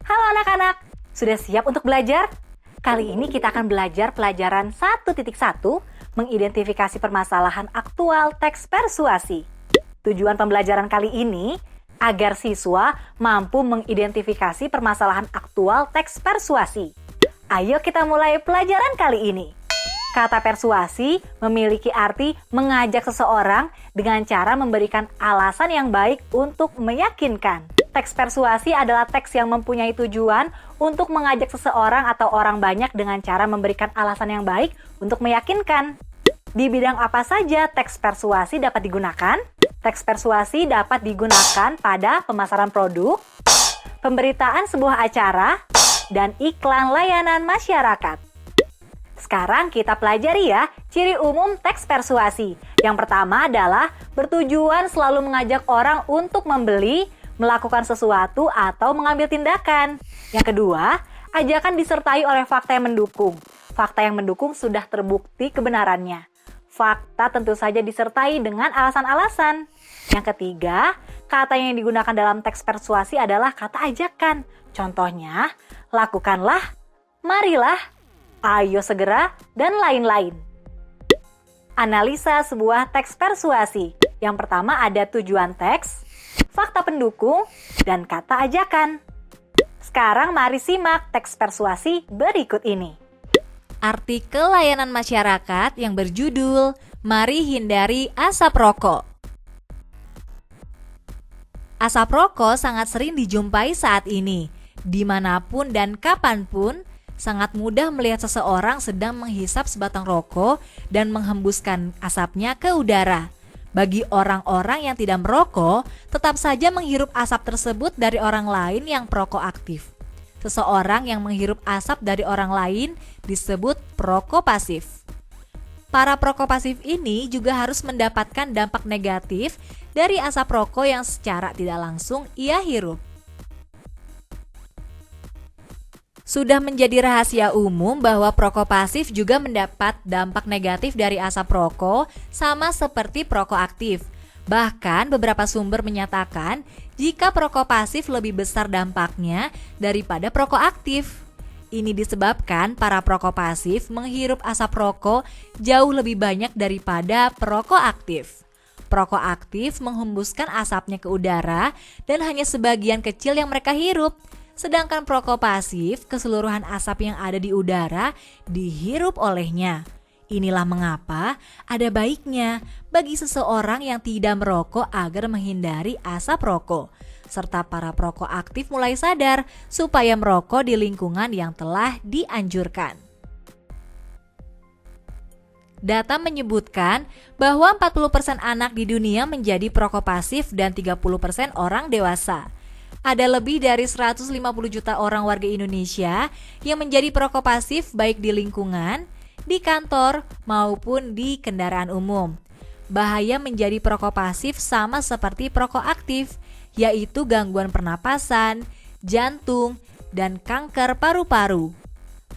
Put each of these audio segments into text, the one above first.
Halo anak-anak, sudah siap untuk belajar? Kali ini kita akan belajar pelajaran 1.1 mengidentifikasi permasalahan aktual teks persuasi. Tujuan pembelajaran kali ini agar siswa mampu mengidentifikasi permasalahan aktual teks persuasi. Ayo kita mulai pelajaran kali ini. Kata persuasi memiliki arti mengajak seseorang dengan cara memberikan alasan yang baik untuk meyakinkan. Teks persuasi adalah teks yang mempunyai tujuan untuk mengajak seseorang atau orang banyak dengan cara memberikan alasan yang baik untuk meyakinkan. Di bidang apa saja teks persuasi dapat digunakan? Teks persuasi dapat digunakan pada pemasaran produk, pemberitaan sebuah acara, dan iklan layanan masyarakat. Sekarang kita pelajari ya ciri umum teks persuasi. Yang pertama adalah bertujuan selalu mengajak orang untuk membeli, melakukan sesuatu, atau mengambil tindakan. Yang kedua, ajakan disertai oleh fakta yang mendukung. Fakta yang mendukung sudah terbukti kebenarannya. Fakta tentu saja disertai dengan alasan-alasan. Yang ketiga, kata yang digunakan dalam teks persuasi adalah kata ajakan. Contohnya, lakukanlah, marilah, ayo segera, dan lain-lain. Analisa sebuah teks persuasi. Yang pertama ada tujuan teks, fakta pendukung, dan kata ajakan. Sekarang mari simak teks persuasi berikut ini. Artikel layanan masyarakat yang berjudul Mari Hindari Asap Rokok. Asap rokok sangat sering dijumpai saat ini. Dimanapun dan kapanpun, sangat mudah melihat seseorang sedang menghisap sebatang rokok dan menghembuskan asapnya ke udara. Bagi orang-orang yang tidak merokok, tetap saja menghirup asap tersebut dari orang lain yang perokok aktif. Seseorang yang menghirup asap dari orang lain disebut perokok pasif. Para perokok pasif ini juga harus mendapatkan dampak negatif dari asap rokok yang secara tidak langsung ia hirup. Sudah menjadi rahasia umum bahwa perokok pasif juga mendapat dampak negatif dari asap rokok sama seperti perokok aktif. Bahkan beberapa sumber menyatakan jika perokok pasif lebih besar dampaknya daripada perokok aktif. Ini disebabkan para perokok pasif menghirup asap rokok jauh lebih banyak daripada perokok aktif. Perokok aktif menghembuskan asapnya ke udara dan hanya sebagian kecil yang mereka hirup. Sedangkan perokok pasif, keseluruhan asap yang ada di udara dihirup olehnya. Inilah mengapa ada baiknya bagi seseorang yang tidak merokok agar menghindari asap rokok. Serta para perokok aktif mulai sadar supaya merokok di lingkungan yang telah dianjurkan. Data menyebutkan bahwa 40% anak di dunia menjadi perokok pasif dan 30% orang dewasa. Ada lebih dari 150 juta orang warga Indonesia yang menjadi perokok pasif baik di lingkungan, di kantor, maupun di kendaraan umum. Bahaya menjadi perokok pasif sama seperti perokok aktif, yaitu gangguan pernapasan, jantung, dan kanker paru-paru.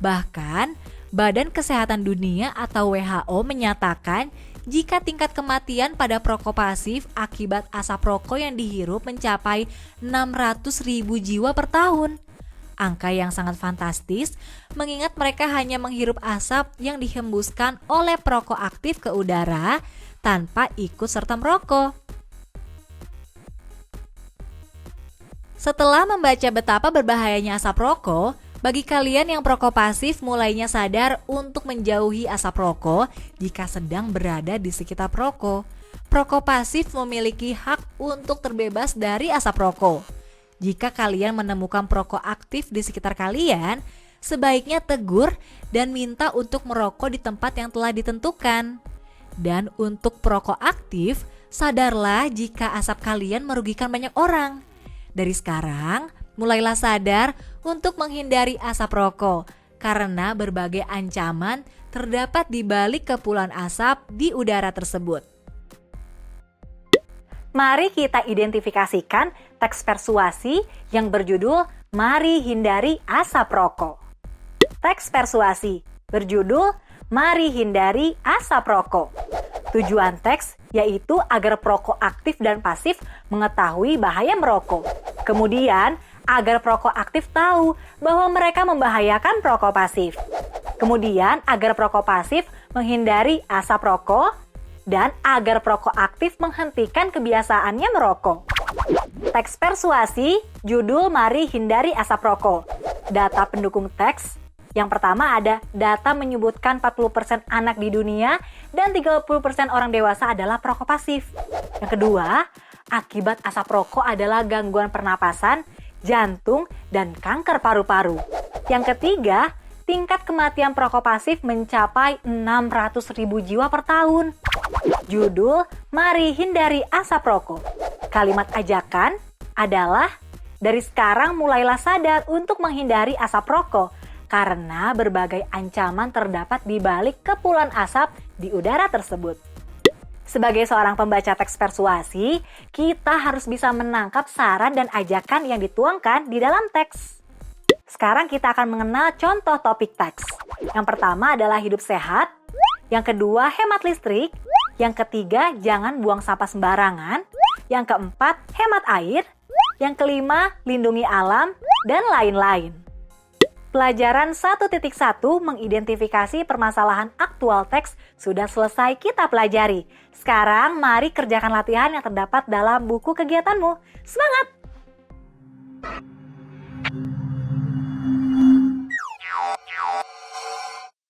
Bahkan, Badan Kesehatan Dunia atau WHO menyatakan jika tingkat kematian pada perokok pasif akibat asap rokok yang dihirup mencapai 600.000 jiwa per tahun. Angka yang sangat fantastis mengingat mereka hanya menghirup asap yang dihembuskan oleh perokok aktif ke udara tanpa ikut serta merokok. Setelah membaca betapa berbahayanya asap rokok, bagi kalian yang perokok pasif mulainya sadar untuk menjauhi asap rokok jika sedang berada di sekitar perokok. Perokok pasif memiliki hak untuk terbebas dari asap rokok. Jika kalian menemukan perokok aktif di sekitar kalian, sebaiknya tegur dan minta untuk merokok di tempat yang telah ditentukan. Dan untuk perokok aktif, sadarlah jika asap kalian merugikan banyak orang. Dari sekarang, mulailah sadar untuk menghindari asap rokok, karena berbagai ancaman terdapat di balik kepulan asap di udara tersebut. Mari kita identifikasikan teks persuasi yang berjudul Mari Hindari Asap Rokok. Teks persuasi berjudul Mari Hindari Asap Rokok. Tujuan teks yaitu agar perokok aktif dan pasif mengetahui bahaya merokok. Kemudian, agar perokok aktif tahu bahwa mereka membahayakan perokok pasif. Kemudian, agar perokok pasif menghindari asap rokok, dan agar perokok aktif menghentikan kebiasaannya merokok. Teks persuasi, judul Mari Hindari Asap Rokok. Data pendukung teks, yang pertama ada data menyebutkan 40% anak di dunia dan 30% orang dewasa adalah perokok pasif. Yang kedua, akibat asap rokok adalah gangguan pernapasan, jantung, dan kanker paru-paru. Yang ketiga, tingkat kematian perokok pasif mencapai 600.000 jiwa per tahun. Judul, Mari Hindari Asap Rokok. Kalimat ajakan adalah, dari sekarang mulailah sadar untuk menghindari asap rokok, karena berbagai ancaman terdapat di balik kepulan asap di udara tersebut. Sebagai seorang pembaca teks persuasi, kita harus bisa menangkap saran dan ajakan yang dituangkan di dalam teks. Sekarang kita akan mengenal contoh topik teks. Yang pertama adalah hidup sehat, yang kedua hemat listrik, yang ketiga jangan buang sampah sembarangan, yang keempat hemat air, yang kelima lindungi alam, dan lain-lain. Pelajaran 1.1 mengidentifikasi permasalahan aktual teks sudah selesai kita pelajari. Sekarang mari kerjakan latihan yang terdapat dalam buku kegiatanmu. Semangat!